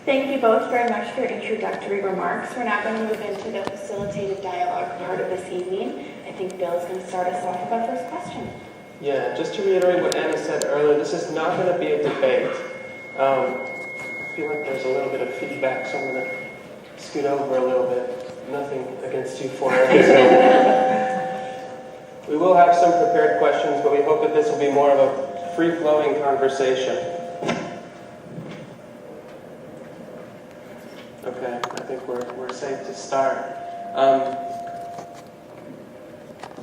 Thank you both very much for your introductory remarks. We're now going to move into the facilitated dialogue part of this evening. I think Bill's going to start us off with our first question. Yeah, just to reiterate what Anna said earlier, this is not going to be a debate. I feel like there's a little bit of feedback, so I'm going to scoot over a little bit. Nothing against you for it. We will have some prepared questions, but we hope that this will be more of a free-flowing conversation. Okay, I think we're safe to start.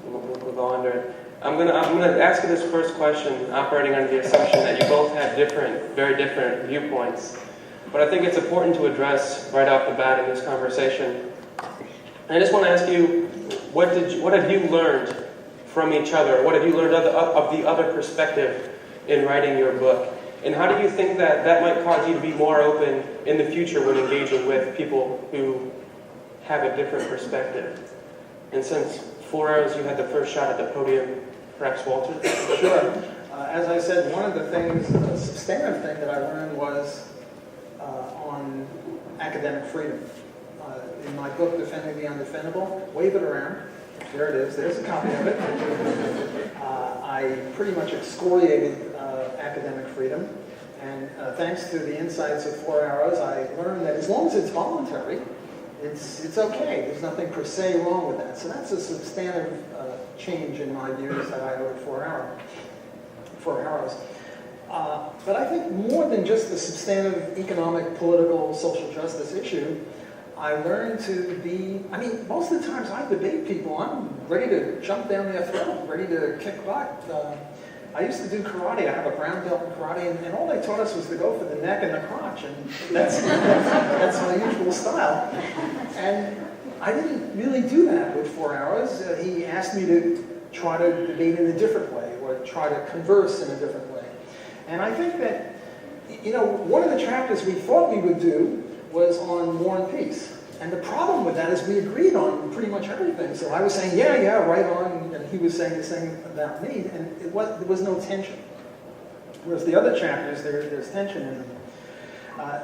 We'll go under it. I'm gonna ask you this first question, operating under the assumption that you both have very different viewpoints. But I think it's important to address right off the bat in this conversation. And I just want to ask you, what have you learned from each other? What have you learned of the other perspective in writing your book? And how do you think that might cause you to be more open in the future when engaging with people who have a different perspective? And since 4 hours you had the first shot at the podium, perhaps Walter? Sure. As I said, one of the things, a substantive thing that I learned was on academic freedom. In my book, Defending the Undefendable, wave it around. There it is. There's a copy of it. I pretty much excoriated academic freedom. And thanks to the insights of 4 hours, I learned that as long as it's voluntary, it's okay. There's nothing per se wrong with that. So that's a substantive change in my views that I wrote 4 hours. But I think more than just the substantive economic, political, social justice issue, I learned to be, most of the times I debate people, I'm ready to jump down their throat, ready to kick butt. I used to do karate. I have a brown belt in karate, and all they taught us was to go for the neck and the crotch, and that's my usual style. And I didn't really do that with 4 hours. He asked me to try to debate in a different way, or try to converse in a different way. And I think that, one of the chapters we thought we would do was on War and Peace. And the problem with that is we agreed on pretty much everything. So I was saying, yeah, right on, and he was saying the same about me, and there was no tension. Whereas the other chapters, there's tension in them.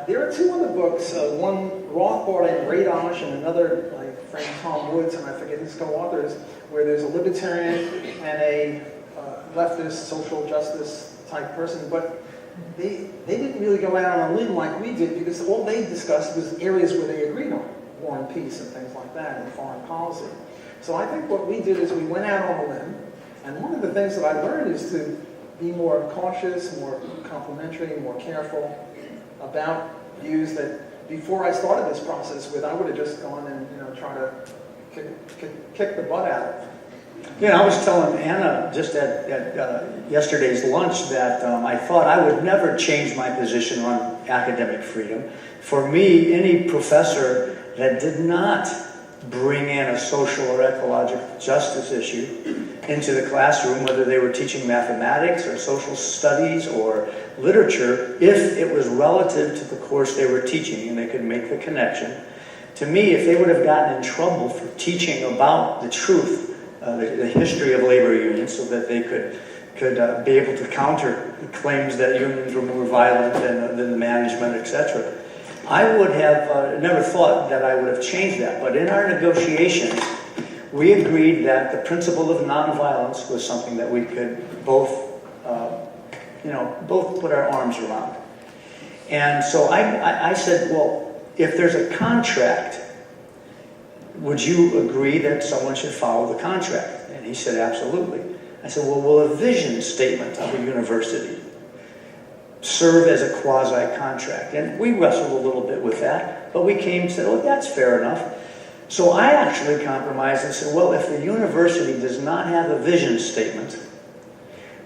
There are two other books, one Rothbard and Radosh, and another, my friend Tom Woods, and I forget his co-authors, where there's a libertarian and a leftist social justice type person, but they didn't really go out on a limb like we did, because all they discussed was areas where they agreed on, war and peace and things like that, and foreign policy. So I think what we did is we went out on a limb, and one of the things that I learned is to be more cautious, more complimentary, more careful about views that before I started this process with, I would have just gone and tried to kick the butt out of. Yeah, I was telling Anna just at yesterday's lunch that I thought I would never change my position on academic freedom. For me, any professor that did not bring in a social or ecological justice issue into the classroom, whether they were teaching mathematics or social studies or literature, if it was relative to the course they were teaching and they could make the connection. To me, if they would have gotten in trouble for teaching about the truth, the history of labor unions, so that they could be able to counter claims that unions were more violent than the management, etc., I would have never thought that I would have changed that. But in our negotiations, we agreed that the principle of nonviolence was something that we could both put our arms around. And so I said, well, if there's a contract, would you agree that someone should follow the contract? And he said, absolutely. I said, well, will a vision statement of a university serve as a quasi-contract? And we wrestled a little bit with that, but we came and said, oh, that's fair enough. So I actually compromised and said, well, if the university does not have a vision statement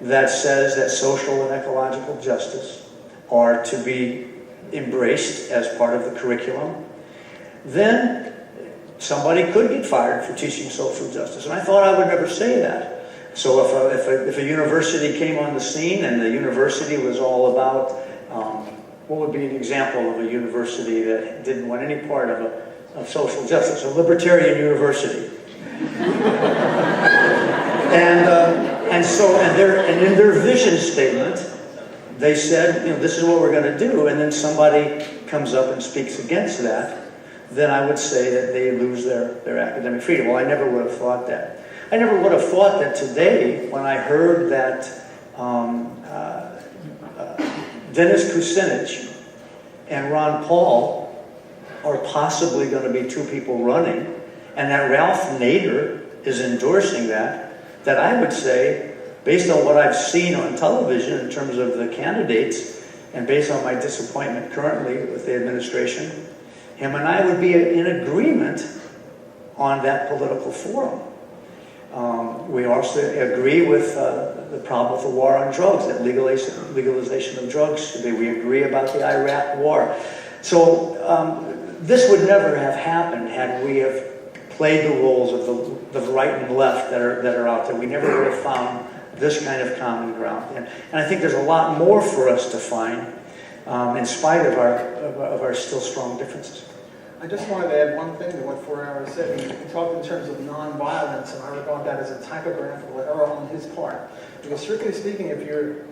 that says that social and ecological justice are to be embraced as part of the curriculum, then somebody could get fired for teaching social justice. And I thought I would never say that. So if a university came on the scene and the university was all about, what would be an example of a university that didn't want any part of social justice? A libertarian university. and in their vision statement, they said, this is what we're going to do, and then somebody comes up and speaks against that, then I would say that they lose their academic freedom. Well, I never would have thought that. I never would have thought that today, when I heard that Dennis Kucinich and Ron Paul are possibly going to be two people running, and that Ralph Nader is endorsing that I would say, based on what I've seen on television in terms of the candidates, and based on my disappointment currently with the administration, him and I would be in agreement on that political forum. We also agree with the problem with the war on drugs, that legalization of drugs. We agree about the Iraq war. So this would never have happened had we have played the roles of the right and left that are out there. We never would have found this kind of common ground. And I think there's a lot more for us to find in spite of our still strong differences. I just wanted to add one thing to what 4 Hours said. He talked in terms of nonviolence, and I regard that as a typographical error on his part. Because strictly speaking, if you're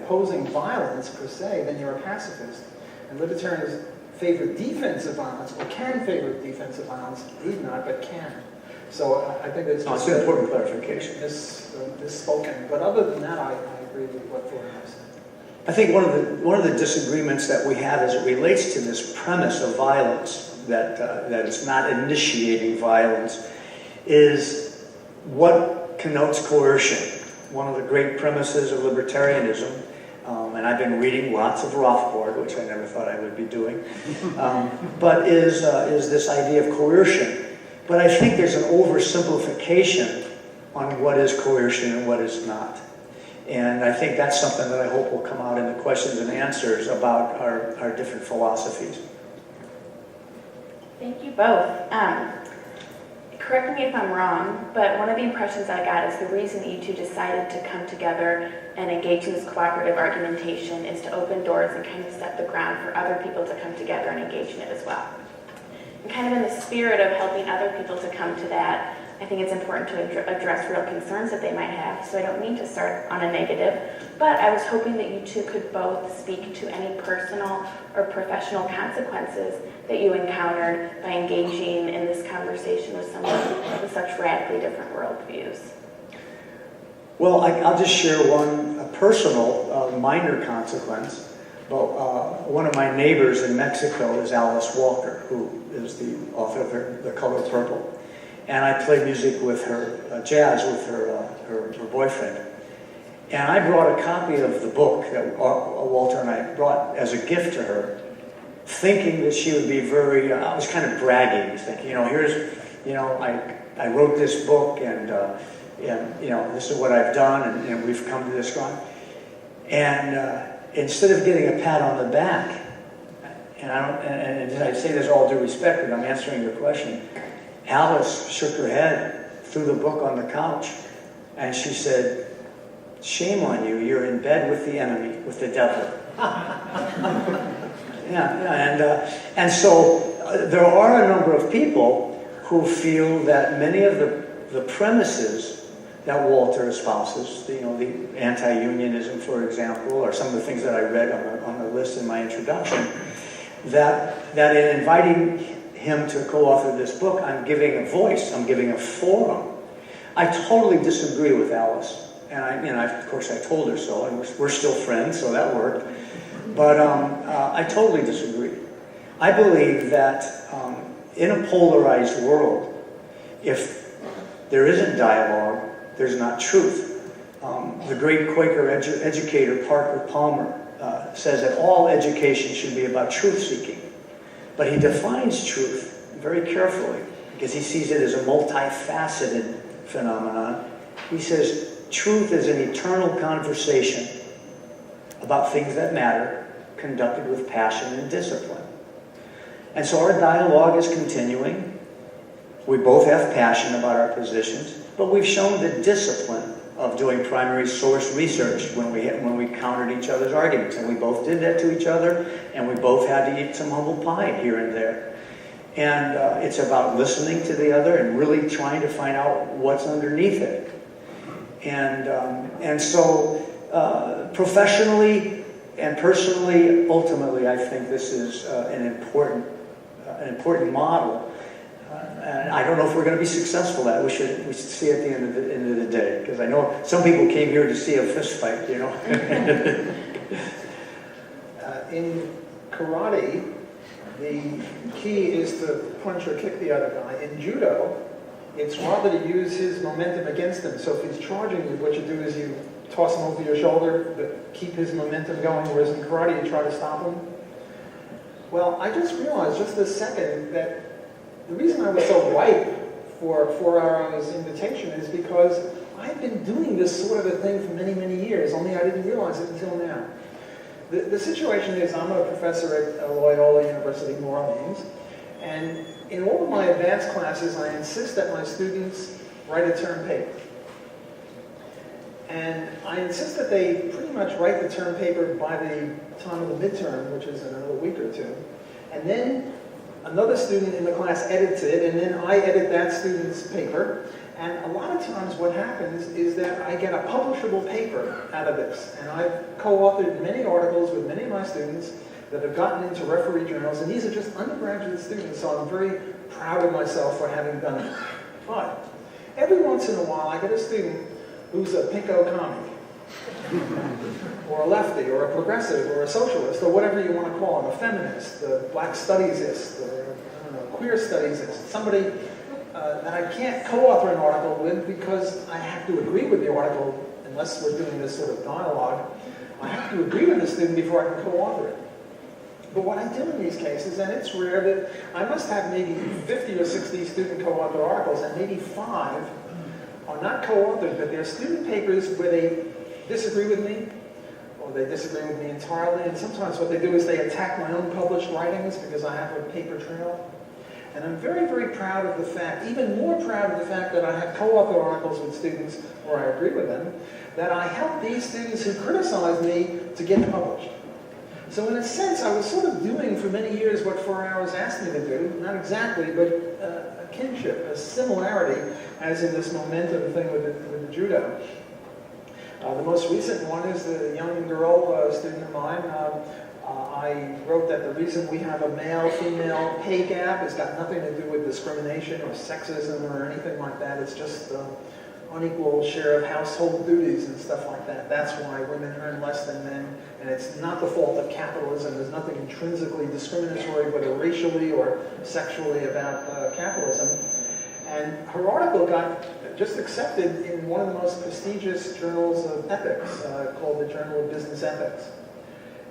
opposing violence per se, then you're a pacifist. And libertarians favor defensive violence, or can favor defensive violence, need not, but can. So I think it's it's an important clarification. Misspoken. But other than that, I agree with what 4 Hours said. I think one of the disagreements that we have as it relates to this premise of violence, that it's not initiating violence, is what connotes coercion. One of the great premises of libertarianism, and I've been reading lots of Rothbard, which I never thought I would be doing, but is this idea of coercion. But I think there's an oversimplification on what is coercion and what is not. And I think that's something that I hope will come out in the questions and answers about our different philosophies. Thank you both. Correct me if I'm wrong, but one of the impressions I got is the reason that you two decided to come together and engage in this cooperative argumentation is to open doors and kind of set the ground for other people to come together and engage in it as well. And kind of in the spirit of helping other people to come to that, I think it's important to address real concerns that they might have, so I don't mean to start on a negative, but I was hoping that you two could both speak to any personal or professional consequences that you encountered by engaging in this conversation with someone with such radically different worldviews. Well, I'll just share one personal minor consequence. But one of my neighbors in Mexico is Alice Walker, who is the author of The Color Purple. And I play music with her, jazz with her boyfriend. And I brought a copy of the book that Walter and I brought as a gift to her, thinking that she would be very, I was kind of bragging, thinking, I wrote this book and this is what I've done and we've come to this ground. And instead of getting a pat on the back, and I say this all due respect, but I'm answering your question, Alice shook her head, threw the book on the couch, and she said, "Shame on you, you're in bed with the enemy, with the devil." And so there are a number of people who feel that many of the premises that Walter espouses, the anti-unionism, for example, or some of the things that I read on the list in my introduction, that in inviting him to co-author this book, I'm giving a voice, I'm giving a forum. I totally disagree with Alice, and of course I told her so, and we're still friends, so that worked. But I totally disagree. I believe that in a polarized world, if there isn't dialogue, there's not truth. The great Quaker educator Parker Palmer says that all education should be about truth-seeking. But he defines truth very carefully because he sees it as a multifaceted phenomenon. He says truth is an eternal conversation about things that matter, conducted with passion and discipline. And so our dialogue is continuing. We both have passion about our positions, but we've shown the discipline of doing primary source research when we countered each other's arguments. And we both did that to each other, and we both had to eat some humble pie here and there. And it's about listening to the other and really trying to find out what's underneath it. And so professionally, And personally, ultimately, I think this is an important model. And I don't know if we're going to be successful at it. We should see at the end of the day, because I know some people came here to see a fist fight, you know. In karate, the key is to punch or kick the other guy. In judo, it's rather to use his momentum against him. So if he's charging you, what you do is you toss him over your shoulder, but keep his momentum going, whereas in karate, you try to stop him. Well, I just realized just this second that the reason I was so ripe for 4 Hours invitation is because I've been doing this sort of a thing for many, many years, only I didn't realize it until now. The situation is I'm a professor at Loyola University, New Orleans, and in all of my advanced classes, I insist that my students write a term paper. And I insist that they pretty much write the term paper by the time of the midterm, which is in another week or two. And then another student in the class edits it, and then I edit that student's paper. And a lot of times what happens is that I get a publishable paper out of this. And I've co-authored many articles with many of my students that have gotten into referee journals, and these are just undergraduate students, so I'm very proud of myself for having done it. But every once in a while I get a student who's a pinko comic, or a lefty, or a progressive, or a socialist, or whatever you want to call him, a feminist, a black studiesist, or I don't know, queer studiesist, somebody that I can't co-author an article with because I have to agree with the article, unless we're doing this sort of dialogue. I have to agree with the student before I can co-author it. But what I do in these cases, and it's rare that I must have maybe 50 or 60 student co-author articles, and maybe 5 are not co-authored, but they're student papers where they disagree with me, or they disagree with me entirely, and sometimes what they do is they attack my own published writings because I have a paper trail. And I'm very, very proud of the fact, even more proud of the fact that I have co-authored articles with students where I agree with them, that I help these students who criticize me to get published. So in a sense, I was sort of doing for many years what 4 Hours asked me to do, not exactly, but a kinship, a similarity, as in this momentum thing with the judo. The most recent one is the young girl, student of mine. I wrote that the reason we have a male-female pay gap has got nothing to do with discrimination or sexism or anything like that. It's just unequal share of household duties and stuff like that. That's why women earn less than men, and it's not the fault of capitalism. There's nothing intrinsically discriminatory, whether racially or sexually, about capitalism. And her article got just accepted in one of the most prestigious journals of ethics, called the Journal of Business Ethics.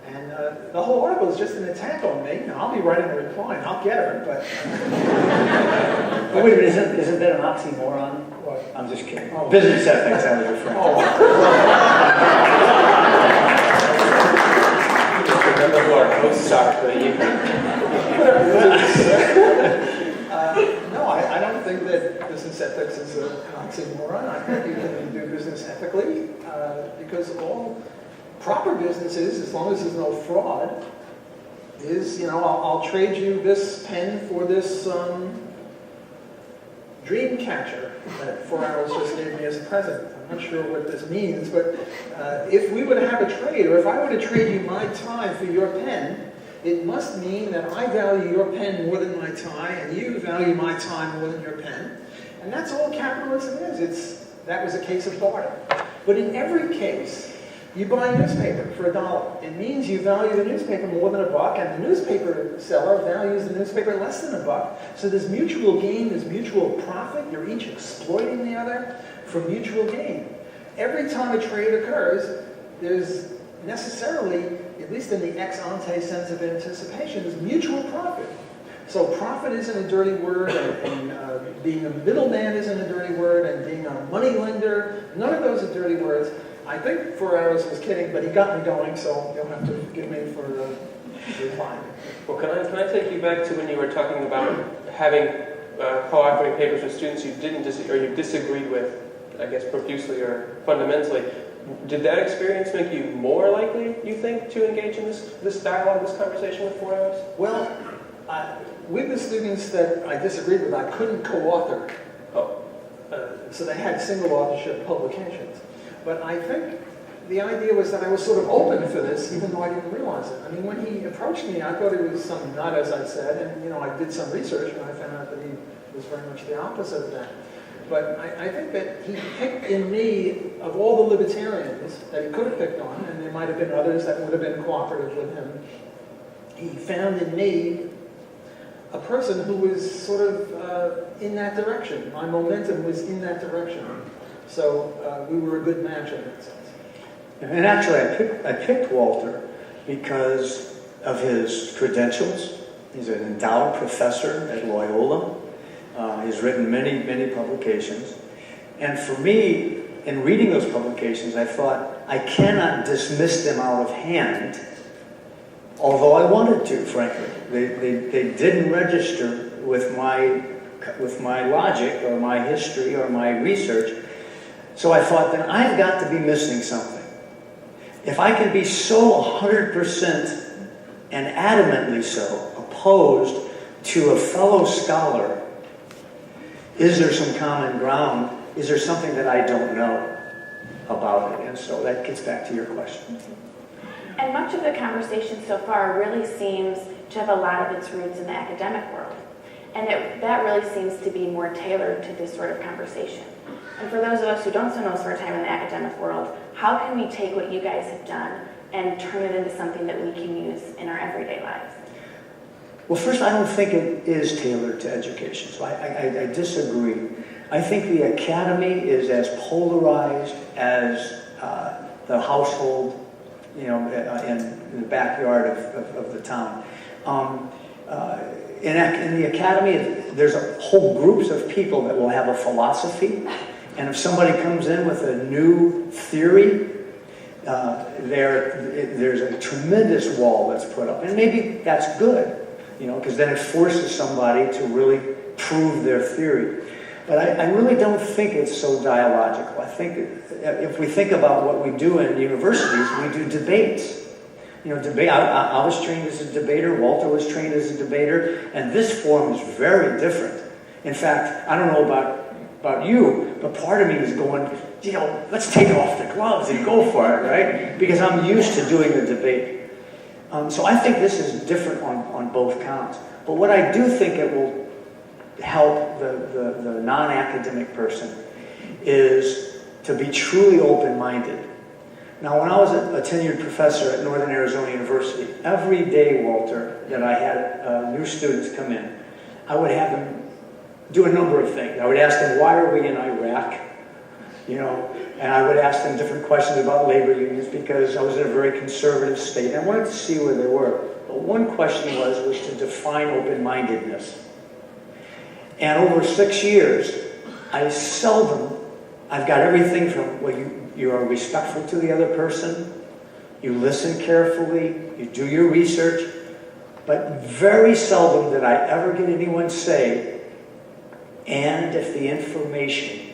And the whole article is just an attack on me. Now, I'll be writing a reply, and I'll get her, but... But wait a minute, isn't that an oxymoron? What? I'm just kidding. Oh. Business ethics, I was referring to. Remember who our hosts are for the evening. No, I don't think that business ethics is an oxymoron. I think you can do business ethically, because all proper businesses, as long as there's no fraud, is, you know, I'll trade you this pen for this dream catcher that 4 Hours just gave me as a present. I'm not sure what this means, but if we were to have a trade, or if I were to trade you my tie for your pen, it must mean that I value your pen more than my tie, and you value my tie more than your pen. And that's all capitalism is. That was a case of barter. But in every case, you buy a newspaper for $1. It means you value the newspaper more than $1, and the newspaper seller values the newspaper less than $1. So there's mutual gain, there's mutual profit. You're each exploiting the other for mutual gain. Every time a trade occurs, there's necessarily, at least in the ex-ante sense of anticipation, is mutual profit. So profit isn't a dirty word, and being a middleman isn't a dirty word, and being a money lender, none of those are dirty words. I think 4 Hours was kidding, but he got me going, so you'll have to forgive me for replying. Well, can I take you back to when you were talking about having co-authoring papers with students you didn't you disagreed with, I guess, profusely or fundamentally? Did that experience make you more likely, you think, to engage in this dialogue, this conversation with 4 Hours? Well, with the students that I disagreed with, I couldn't co-author. So they had single authorship publications. But I think the idea was that I was sort of open for this, even though I didn't realize it. I mean, when he approached me, I thought it was some nut, as I said, and I did some research, and I found out that he was very much the opposite of that. But I think that he picked in me, of all the libertarians that he could have picked on, and there might have been others that would have been cooperative with him, he found in me a person who was sort of in that direction. My momentum was in that direction. So we were a good match in that sense. And actually, I picked Walter because of his credentials. He's an endowed professor at Loyola. He's written many, many publications. And for me, in reading those publications, I thought, I cannot dismiss them out of hand, although I wanted to, frankly. They didn't register with my logic or my history or my research. So I thought, then I've got to be missing something. If I can be so 100% and adamantly so opposed to a fellow scholar, is there some common ground? Is there something that I don't know about it? And so that gets back to your question. And much of the conversation so far really seems to have a lot of its roots in the academic world. And that really seems to be more tailored to this sort of conversation. And for those of us who don't spend most of our time in the academic world, how can we take what you guys have done and turn it into something that we can use in our everyday lives? Well, first, I don't think it is tailored to education, so I disagree. I think the academy is as polarized as the household, in the backyard of the town. In the academy, there's whole groups of people that will have a philosophy, and if somebody comes in with a new theory, there's a tremendous wall that's put up, and maybe that's good. Because then it forces somebody to really prove their theory. But I really don't think it's so dialogical. I think if we think about what we do in universities, we do debates. Debate. I was trained as a debater. Walter was trained as a debater. And this form is very different. In fact, I don't know about you, but part of me is going, let's take off the gloves and go for it, right? Because I'm used to doing the debate. So I think this is different on both counts. But what I do think it will help the non-academic person is to be truly open-minded. Now, when I was a tenured professor at Northern Arizona University, every day, Walter, that I had new students come in, I would have them do a number of things. I would ask them, why are we in Iraq? And I would ask them different questions about labor unions because I was in a very conservative state. I wanted to see where they were. But one question was to define open-mindedness. And over 6 years, I've got everything from, you are respectful to the other person, you listen carefully, you do your research, but very seldom did I ever get anyone say, and if the information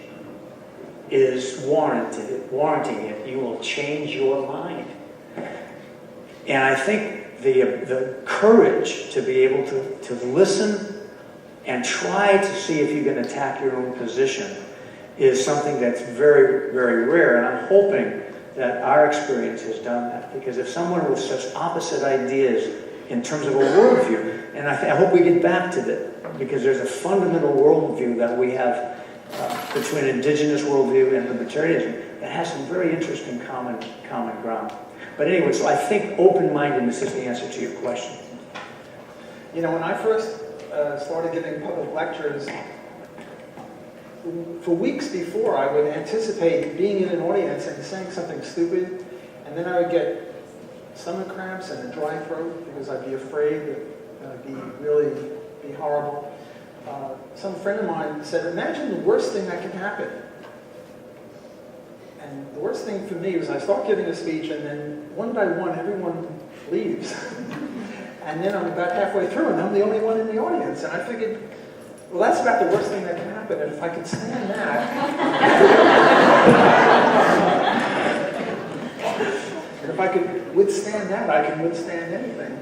is warranting it, you will change your mind. And I think the courage to be able to listen and try to see if you can attack your own position is something that's very, very rare. And I'm hoping that our experience has done that. Because if someone with such opposite ideas in terms of a worldview, and I hope we get back to that, because there's a fundamental worldview that we have between indigenous worldview and libertarianism that has some very interesting common ground. But anyway, so I think open-mindedness is the answer to your question. When I first started giving public lectures, for weeks before, I would anticipate being in an audience and saying something stupid, and then I would get stomach cramps and a dry throat because I'd be afraid that it'd be horrible. Some friend of mine said, imagine the worst thing that can happen. And the worst thing for me was I start giving a speech and then one by one everyone leaves. And then I'm about halfway through and I'm the only one in the audience. And I figured, well, that's about the worst thing that can happen. And if I could stand that, and if I could withstand that, I can withstand anything.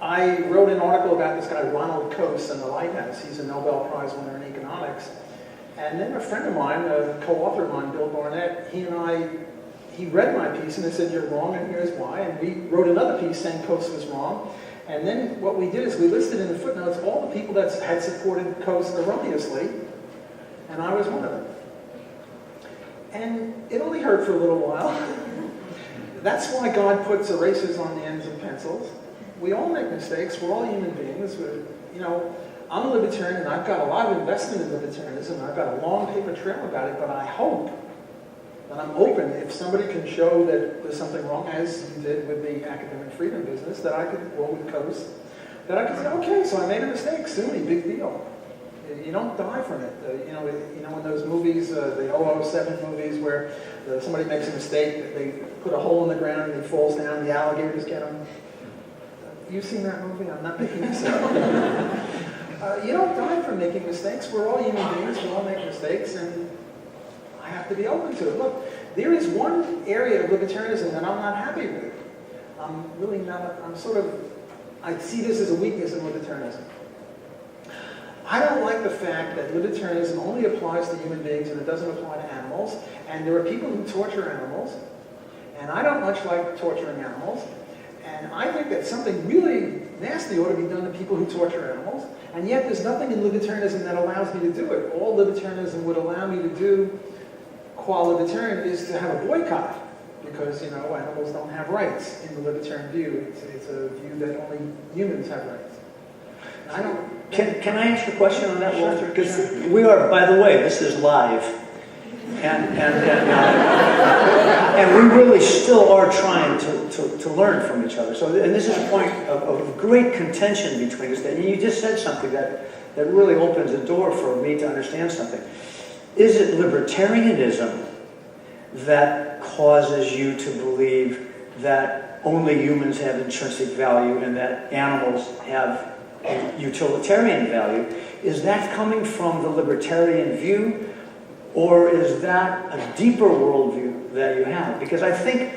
I wrote an article about this guy, Ronald Coase, and the Lighthouse. He's a Nobel Prize winner in economics. And then a friend of mine, a co-author of mine, Bill Barnett, he read my piece and he said, you're wrong and here's why. And we wrote another piece saying Coase was wrong. And then what we did is we listed in the footnotes all the people that had supported Coase erroneously, and I was one of them. And it only hurt for a little while. That's why God puts erasers on the ends of pencils. We all make mistakes. We're all human beings. I'm a libertarian, and I've got a lot of investment in libertarianism. I've got a long paper trail about it, but I hope that I'm open, if somebody can show that there's something wrong, as you did with the academic freedom business, that I could, or with Coase, that I could say, okay, so I made a mistake, sue me, big deal. You don't die from it. In those movies, the 007 movies, where somebody makes a mistake, they put a hole in the ground and he falls down, the alligators get him. You've seen that movie? I'm not making this up. You don't die from making mistakes. We're all human beings. We all make mistakes, and I have to be open to it. Look, there is one area of libertarianism that I'm not happy with. I'm really not. I see this as a weakness in libertarianism. I don't like the fact that libertarianism only applies to human beings and it doesn't apply to animals. And there are people who torture animals, and I don't much like torturing animals. And I think that something really nasty ought to be done to people who torture animals. And yet there's nothing in libertarianism that allows me to do it. All libertarianism would allow me to do, qua libertarian, is to have a boycott. Because, animals don't have rights in the libertarian view. It's a view that only humans have rights. And I don't... Can I ask a question on that, Sure, Walter? Because sure. we are, by the way, this is live. And we really still are trying to learn from each other. So, and this is a point of great contention between us. That you just said something that really opens the door for me to understand something. Is it libertarianism that causes you to believe that only humans have intrinsic value and that animals have utilitarian value? Is that coming from the libertarian view? Or is that a deeper worldview that you have? Because I think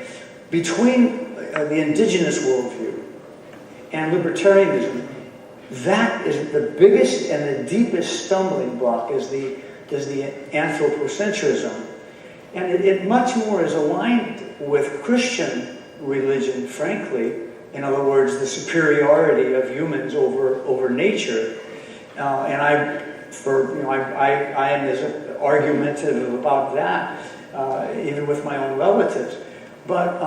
between the indigenous worldview and libertarianism, that is the biggest and the deepest stumbling block is the anthropocentrism. And it much more is aligned with Christian religion, frankly. In other words, the superiority of humans over nature. And I am as argumentative about that, even with my own relatives. But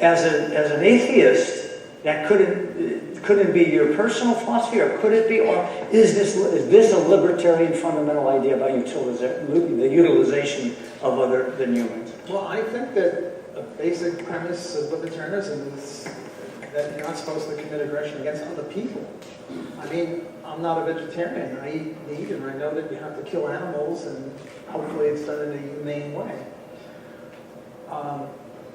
as an atheist, that couldn't be your personal philosophy, or could it be? Or is this a libertarian fundamental idea about the utilization of other than humans? Well, I think that a basic premise of libertarianism is that you're not supposed to commit aggression against other people. I mean, I'm not a vegetarian. I eat meat, and I know that you have to kill animals, and hopefully it's done in a humane way.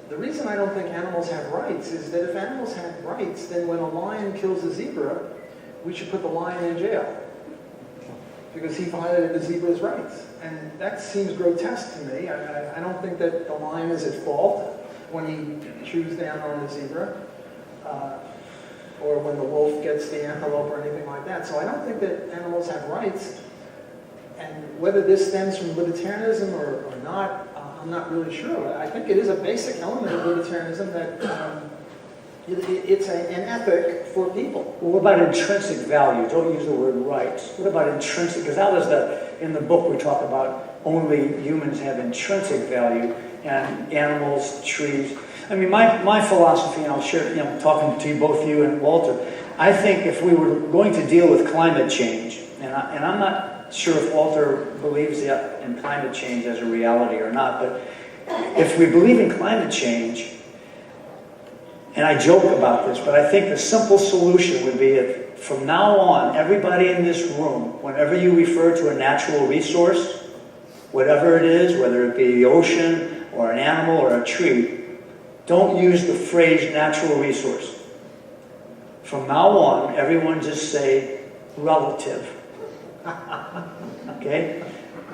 The reason I don't think animals have rights is that if animals had rights, then when a lion kills a zebra, we should put the lion in jail because he violated the zebra's rights. And that seems grotesque to me. I don't think that the lion is at fault when he chews down on the zebra. Or when the wolf gets the antelope or anything like that. So I don't think that animals have rights. And whether this stems from libertarianism or not, I'm not really sure. I think it is a basic element of libertarianism that it's an ethic for people. Well, what about intrinsic value? Don't use the word rights. What about intrinsic? Because that was in the book we talk about only humans have intrinsic value and animals, trees. I mean, my philosophy, and I'll share, talking to both you and Walter, I think if we were going to deal with climate change, and I'm not sure if Walter believes yet in climate change as a reality or not, but if we believe in climate change, and I joke about this, but I think the simple solution would be if from now on, everybody in this room, whenever you refer to a natural resource, whatever it is, whether it be the ocean or an animal or a tree, don't use the phrase natural resource. From now on, everyone just say relative. Okay?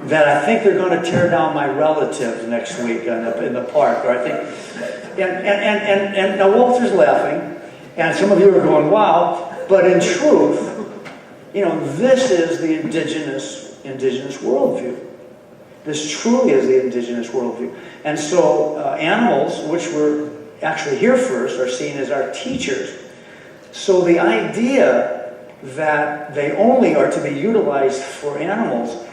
That I think they're going to tear down my relative next week in the park. Or I think, and now Walter's laughing, and some of you are going, wow. But in truth, this is the indigenous indigenous worldview. This truly is the indigenous worldview. And so animals, which were actually here first, are seen as our teachers. So the idea that they only are to be utilized for animals,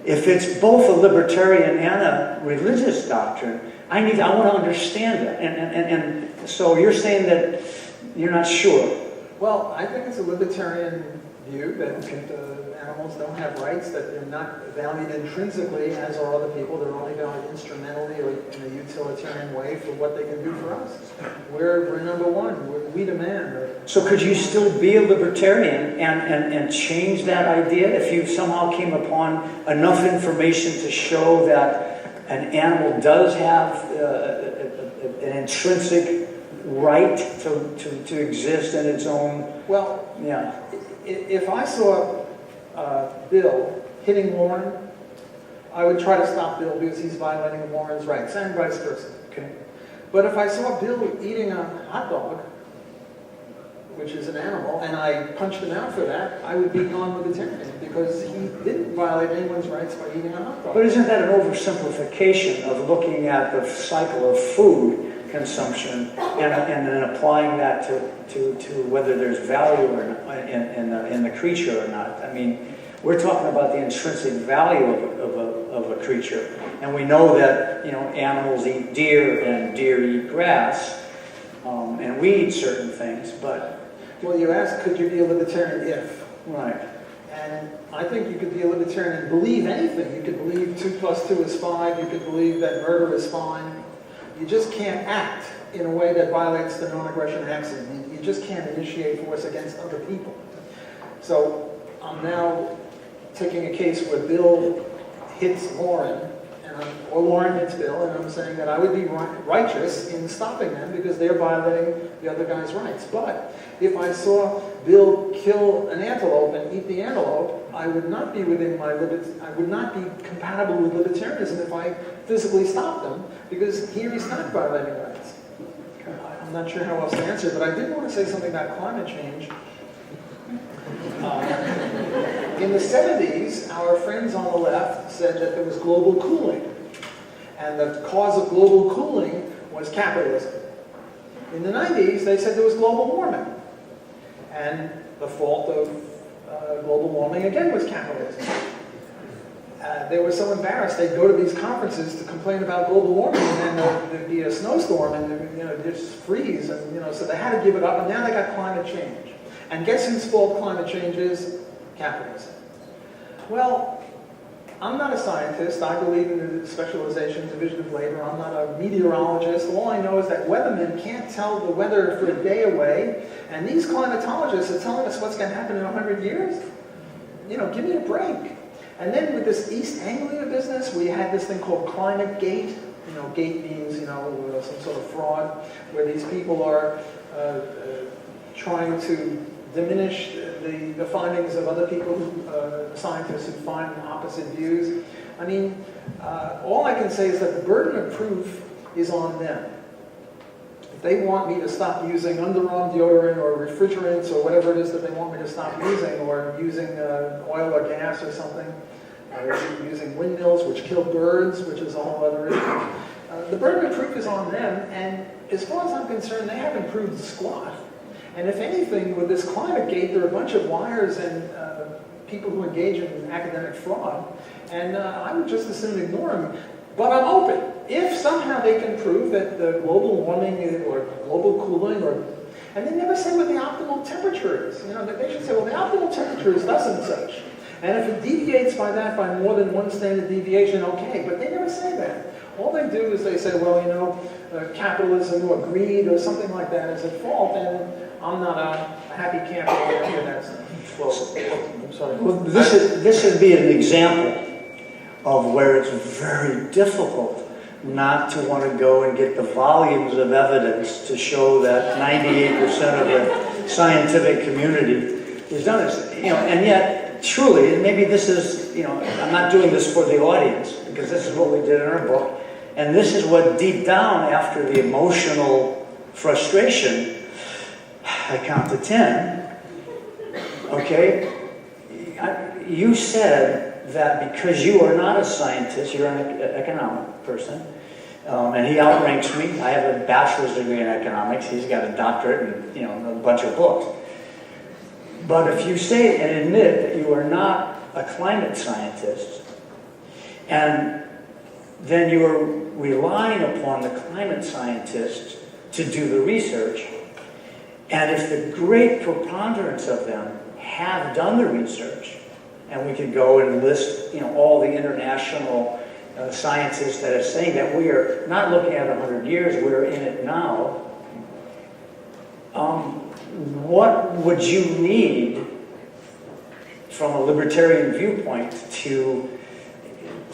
if it's both a libertarian and a religious doctrine, I want to understand that. And so you're saying that you're not sure. Well, I think it's a libertarian view that animals don't have rights, that they're not valued intrinsically, as are other people. They're only valued instrumentally or in a utilitarian way for what they can do for us. We're number one. We demand. So could you still be a libertarian and change that idea if you somehow came upon enough information to show that an animal does have an intrinsic right to exist in its own... Well, yeah. If I saw Bill hitting Warren, I would try to stop Bill because he's violating Warren's rights, and vice versa. Okay. But if I saw Bill eating a hot dog, which is an animal, and I punched him out for that, I would be non-libertarian because he didn't violate anyone's rights by eating a hot dog. But isn't that an oversimplification of looking at the cycle of food consumption and then applying that to whether there's value or not, in the creature or not? I mean, we're talking about the intrinsic value of a creature, and we know that animals eat deer and deer eat grass, and we eat certain things. But well, you asked, could you be a libertarian if? Right. And I think you could be a libertarian and believe anything. You could believe 2 + 2 is 5. You could believe that murder is fine. You just can't act in a way that violates the non-aggression axiom. You just can't initiate force against other people. So I'm now taking a case where Bill hits Lauren, or Lauren hits Bill, and I'm saying that I would be righteous in stopping them because they're violating the other guy's rights. But if I saw Bill kill an antelope and eat the antelope, I would not be within I would not be compatible with libertarianism if I physically stopped them, because here he's not violating rights. I'm not sure how else to answer, but I did want to say something about climate change. In the 70s, our friends on the left said that there was global cooling, and the cause of global cooling was capitalism. In the 90s, they said there was global warming, and the fault of global warming again was capitalism. They were so embarrassed they'd go to these conferences to complain about global warming, and then there'd be a snowstorm and they'd just freeze, and so they had to give it up, and now they got climate change. And guess whose fault climate change is? Capitalism. Well, I'm not a scientist. I believe in the specialization, division of labor. I'm not a meteorologist. All I know is that weathermen can't tell the weather for a day away, and these climatologists are telling us what's going to happen in 100 years. Give me a break. And then with this East Anglia business, we had this thing called Climate Gate. Gate means, some sort of fraud, where these people are trying to diminish the findings of other people, scientists who find opposite views. I mean, all I can say is that the burden of proof is on them. If they want me to stop using underarm deodorant or refrigerants or whatever it is that they want me to stop using, or using oil or gas or something, or using windmills which kill birds, which is a whole other issue. The burden of proof is on them, and as far as I'm concerned, they haven't proved squat. And if anything, with this climate gate, there are a bunch of liars and people who engage in academic fraud, and I would just as soon ignore them. But I'm open. If somehow they can prove that the global warming or global cooling, and they never say what the optimal temperature is. They should say, well, the optimal temperature is thus and such. And if it deviates by more than one standard deviation, okay. But they never say that. All they do is they say, well, capitalism or greed or something like that is at fault, and I'm not a happy camper after that. I'm sorry. Well, this would be an example of where it's very difficult not to want to go and get the volumes of evidence to show that 98% of the scientific community is done this. And yet, truly, and maybe this is, I'm not doing this for the audience, because this is what we did in our book, and this is what deep down, after the emotional frustration, I count to 10, okay? You said that because you are not a scientist, you're an economic person, and he outranks me. I have a bachelor's degree in economics. He's got a doctorate and a bunch of books. But if you say and admit that you are not a climate scientist, and then you are relying upon the climate scientists to do the research, and if the great preponderance of them have done the research, and we could go and list all the international scientists that are saying that we are not looking at 100 years, we're in it now, what would you need from a libertarian viewpoint to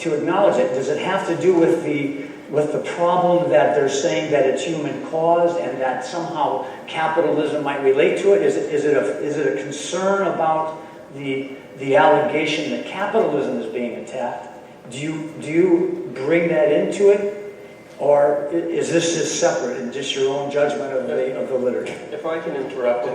acknowledge it? Does it have to do with the problem that they're saying that it's human caused and that somehow capitalism might relate to it? Is it a concern about the allegation that capitalism is being attacked? Do you bring that into it? Or is this just separate and just your own judgment of the literature? If I can interrupt,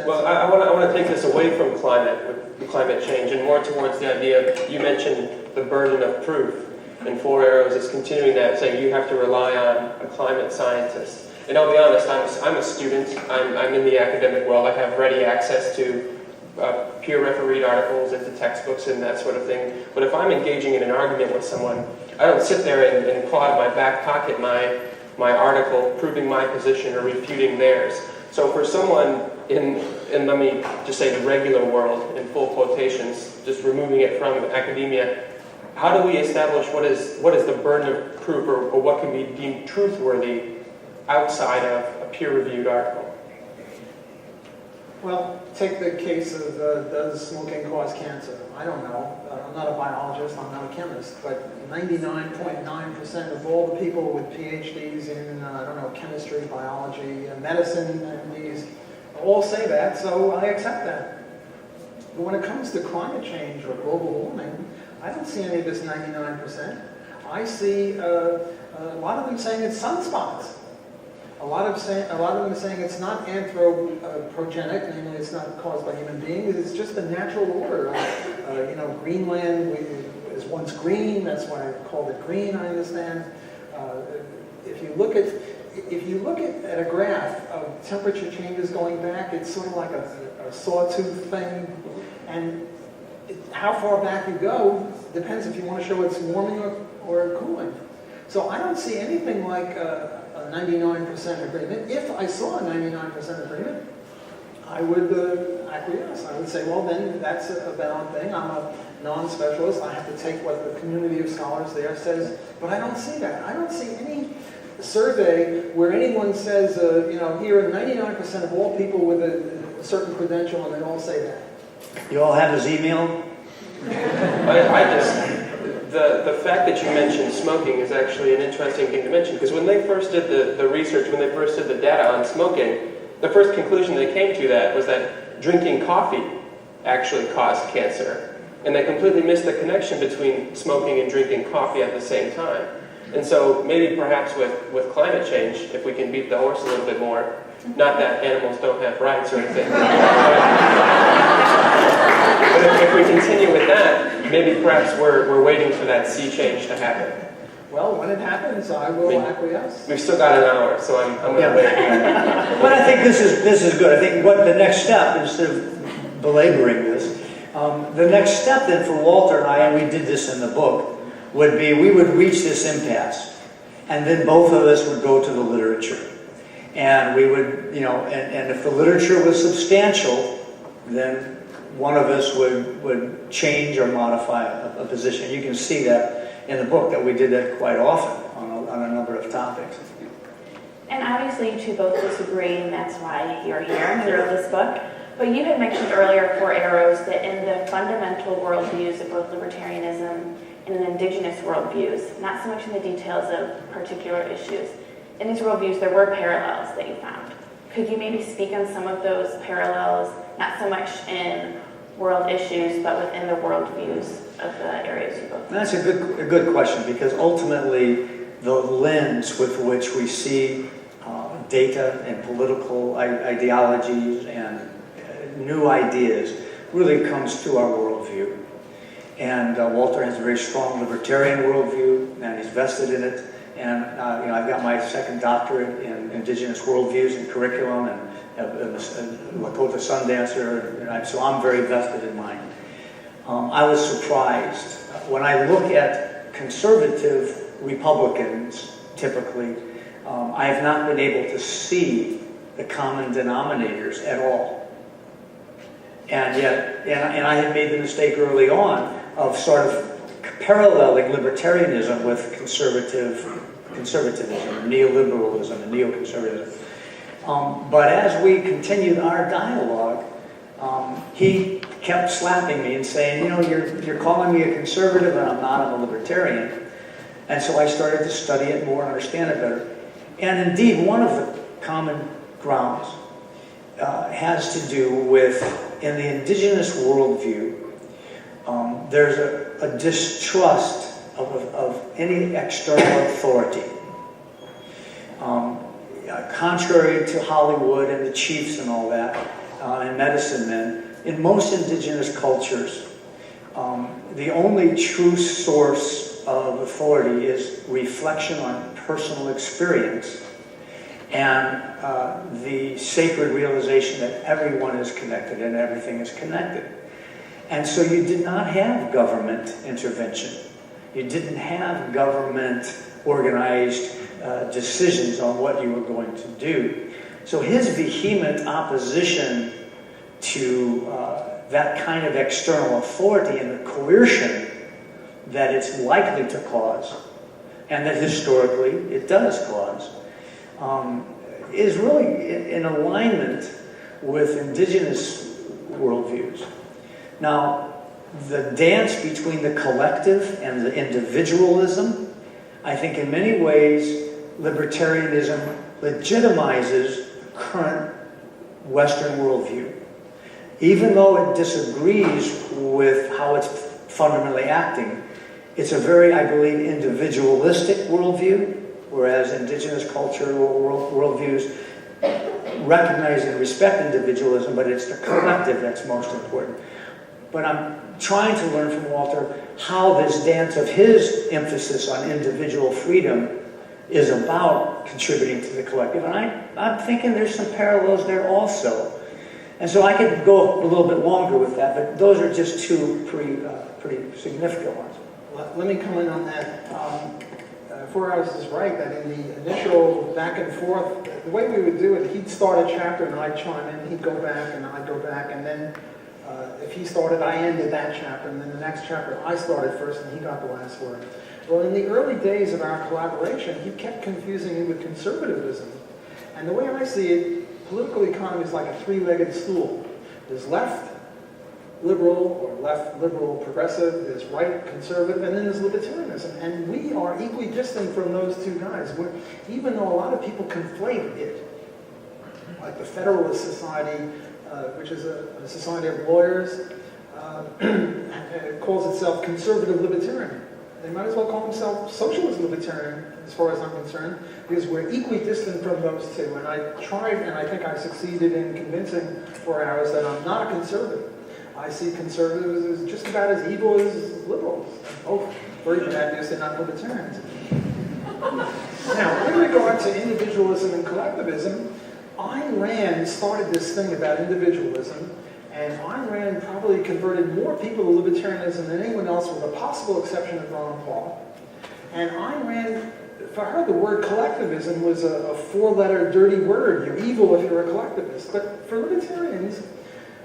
well, I want to take this away from climate change and more towards the idea, you mentioned the burden of proof, and Four Arrows is continuing that, saying you have to rely on a climate scientist. And I'll be honest, I'm a student, I'm in the academic world, I have ready access to peer-refereed articles and to textbooks and that sort of thing. But if I'm engaging in an argument with someone, I don't sit there and pull out of my back pocket my article proving my position or refuting theirs. So for someone in let me just say the regular world, in full quotations, just removing it from academia, how do we establish what is the burden of proof or what can be deemed truthworthy outside of a peer-reviewed article? Well, take the case of does smoking cause cancer? I don't know. I'm not a biologist, I'm not a chemist, but 99.9% of all the people with PhDs in, chemistry, biology, medicine, and these all say that, so I accept that. But when it comes to climate change or global warming, I don't see any of this 99%. I see a lot of them saying it's sunspots. A lot of them are saying it's not anthropogenic, namely it's not caused by human beings, it's just the natural order. Greenland is once green, that's why I called it green, I understand. If you look at a graph of temperature changes going back, it's sort of like a sawtooth thing, and how far back you go depends if you want to show it's warming or cooling. So I don't see anything like a 99% agreement. If I saw a 99% agreement, I would acquiesce. I would say, well, then that's a valid thing. I'm a non-specialist. I have to take what the community of scholars there says. But I don't see that. I don't see any survey where anyone says, here are 99% of all people with a certain credential, and they all say that. You all have his email? The fact that you mentioned smoking is actually an interesting thing to mention, because when they first did the research, when they first did the data on smoking, the first conclusion they came to that was that drinking coffee actually caused cancer. And they completely missed the connection between smoking and drinking coffee at the same time. And so maybe perhaps with climate change, if we can beat the horse a little bit more, not that animals don't have rights or anything, but if we continue with that, maybe perhaps we're waiting for that sea change to happen. Well, when it happens, I will acquiesce. We've still got an hour, so I'm going to wait. But I think this is good. I think what the next step, instead of belaboring this, the next step then for Walter and I, and we did this in the book, would be we would reach this impasse, and then both of us would go to the literature. And we would, and if the literature was substantial, then one of us would change or modify a position. You can see that in the book, that we did that quite often on a number of topics. And obviously you two both disagree, and that's why you're here and you wrote this book. But you had mentioned earlier, Four Arrows, that in the fundamental worldviews of both libertarianism and in indigenous worldviews, not so much in the details of particular issues, in these worldviews there were parallels that you found. Could you maybe speak on some of those parallels, not so much in world issues, but within the worldviews of the areas you both? That's a good question, because ultimately the lens with which we see data and political ideologies and new ideas really comes through our worldview. And Walter has a very strong libertarian worldview, and he's vested in it. And I've got my second doctorate in indigenous worldviews and curriculum, and Lakota Sundancer, and so I'm very vested in mine. I was surprised when I look at conservative Republicans. Typically, I have not been able to see the common denominators at all. And yet, and I had made the mistake early on of sort of paralleling libertarianism with conservatism, or neoliberalism, and neoconservatism. But as we continued our dialogue, he kept slapping me and saying, you're calling me a conservative, and I'm not, I'm a libertarian. And so I started to study it more and understand it better. And indeed, one of the common grounds has to do with, in the indigenous worldview, there's a distrust of any external authority. Contrary to Hollywood and the chiefs and all that, and medicine men, in most indigenous cultures, the only true source of authority is reflection on personal experience and the sacred realization that everyone is connected and everything is connected. And so you did not have government intervention. You didn't have government organized decisions on what you were going to do. So his vehement opposition to that kind of external authority and the coercion that it's likely to cause, and that historically it does cause, is really in alignment with indigenous worldviews. Now, the dance between the collective and the individualism, I think in many ways, libertarianism legitimizes current Western worldview. Even though it disagrees with how it's fundamentally acting, it's a very, I believe, individualistic worldview, whereas indigenous cultural worldviews recognize and respect individualism, but it's the collective that's most important. But I'm trying to learn from Walter how this dance of his emphasis on individual freedom is about contributing to the collective. And I'm thinking there's some parallels there also. And so I could go a little bit longer with that, but those are just two pretty significant ones. Let me comment on that. Four Hours is right that in the initial back and forth, the way we would do it, he'd start a chapter and I'd chime in, he'd go back and I'd go back, and then if he started, I ended that chapter, and then the next chapter I started first and he got the last word. Well, in the early days of our collaboration, he kept confusing it with conservatism. And the way I see it, political economy is like a three-legged stool. There's left liberal or left liberal progressive, there's right conservative, and then there's libertarianism. And we are equally distant from those two guys. Even though a lot of people conflate it, like the Federalist Society, which is a society of lawyers, calls itself conservative libertarian. They might as well call themselves socialist libertarian, as far as I'm concerned, because we're equally distant from those two. And I tried, and I think I succeeded in convincing 4 Hours that I'm not a conservative. I see conservatives as just about as evil as liberals. Oh, very bad news, they're not libertarians. Now, in regard to individualism and collectivism, Ayn Rand started this thing about individualism, and Ayn Rand probably converted more people to libertarianism than anyone else, with a possible exception of Ron Paul. And Ayn Rand, for her, the word collectivism was a four-letter dirty word. You're evil if you're a collectivist. But for libertarians,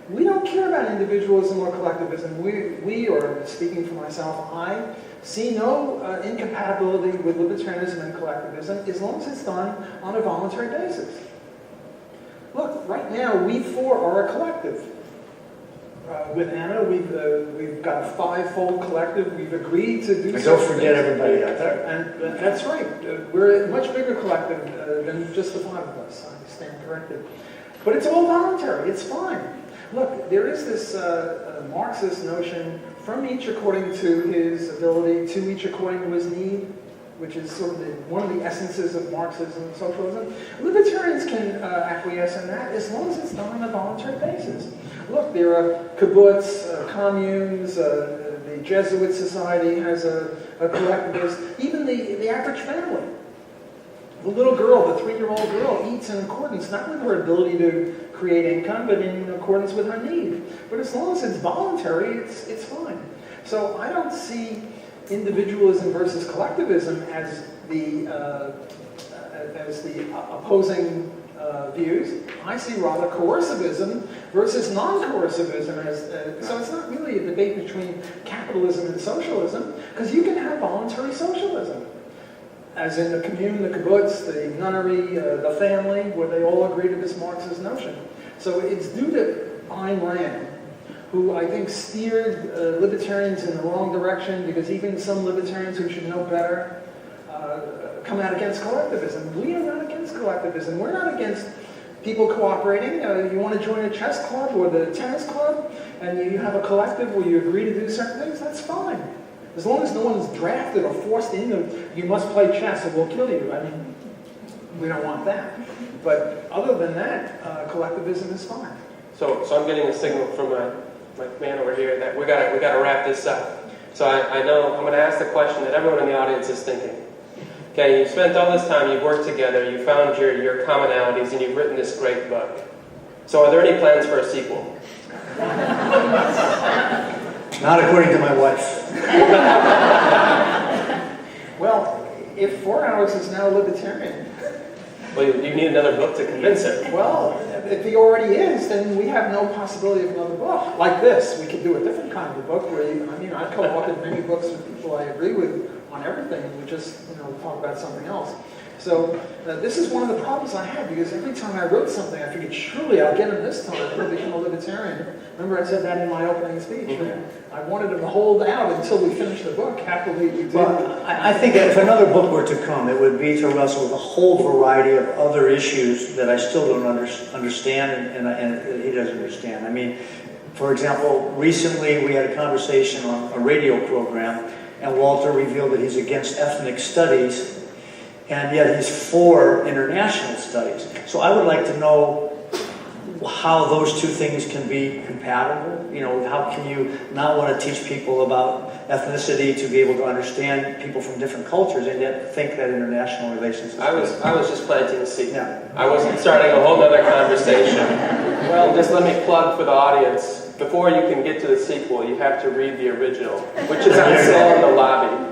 we don't care about individualism or collectivism. We, or speaking for myself, I see no incompatibility with libertarianism and collectivism as long as it's done on a voluntary basis. Look, right now, we four are a collective. With Anna, we've got a five-fold collective. We've agreed to do. Don't forget everybody out there. And that's right. We're a much bigger collective than just the five of us. I stand corrected. But it's all voluntary. It's fine. Look, there is this Marxist notion, from each according to his ability, to each according to his need, which is sort of one of the essences of Marxism and socialism. Libertarians can acquiesce in that as long as it's done on a voluntary basis. Look, there are kibbutz, communes, the Jesuit society has a collectivist. Even the average family. The little girl, the 3-year-old girl, eats in accordance, not with her ability to create income, but in accordance with her need. But as long as it's voluntary, it's fine. So I don't see individualism versus collectivism as the opposing views. I see rather coercivism versus non-coercivism as, so it's not really a debate between capitalism and socialism, because you can have voluntary socialism, as in the commune, the kibbutz, the nunnery, the family, where they all agree to this Marxist notion. So it's due to Ayn Rand, who I think steered libertarians in the wrong direction, because even some libertarians who should know better come out against collectivism. We are not against collectivism. We're not against people cooperating. You want to join a chess club or the tennis club, and you have a collective where you agree to do certain things, that's fine. As long as no one's drafted or forced into, you must play chess or we'll kill you. I mean, we don't want that. But other than that, collectivism is fine. So I'm getting a signal from my man over here that we gotta wrap this up. So I know I'm going to ask the question that everyone in the audience is thinking. Okay, you've spent all this time, you've worked together, you found your commonalities, and you've written this great book. So are there any plans for a sequel? Not according to my wife. Well, if 4 Hours is now libertarian, Well, you need another book to convince her. well, if he already is, then we have no possibility of another book. Like this, we could do a different kind of a book where, I've co-authored many books with people I agree with on everything, and we just, talk about something else. So this is one of the problems I had, because every time I wrote something, I figured, surely I'll get him this time, he'll become a libertarian. Remember I said that in my opening speech. I wanted him to hold out until we finished the book. Happily we did. Well, I think if another book were to come, it would be to wrestle with a whole variety of other issues that I still don't understand, and he doesn't understand. I mean, for example, recently we had a conversation on a radio program, and Walter revealed that he's against ethnic studies, and yet he's for international studies. So I would like to know how those two things can be compatible. How can you not want to teach people about ethnicity to be able to understand people from different cultures, and yet think that international relations is I was just planting a seed. Yeah. I wasn't starting a whole other conversation. Well, just let me plug for the audience. Before you can get to the sequel, you have to read the original, which is on sale in the lobby.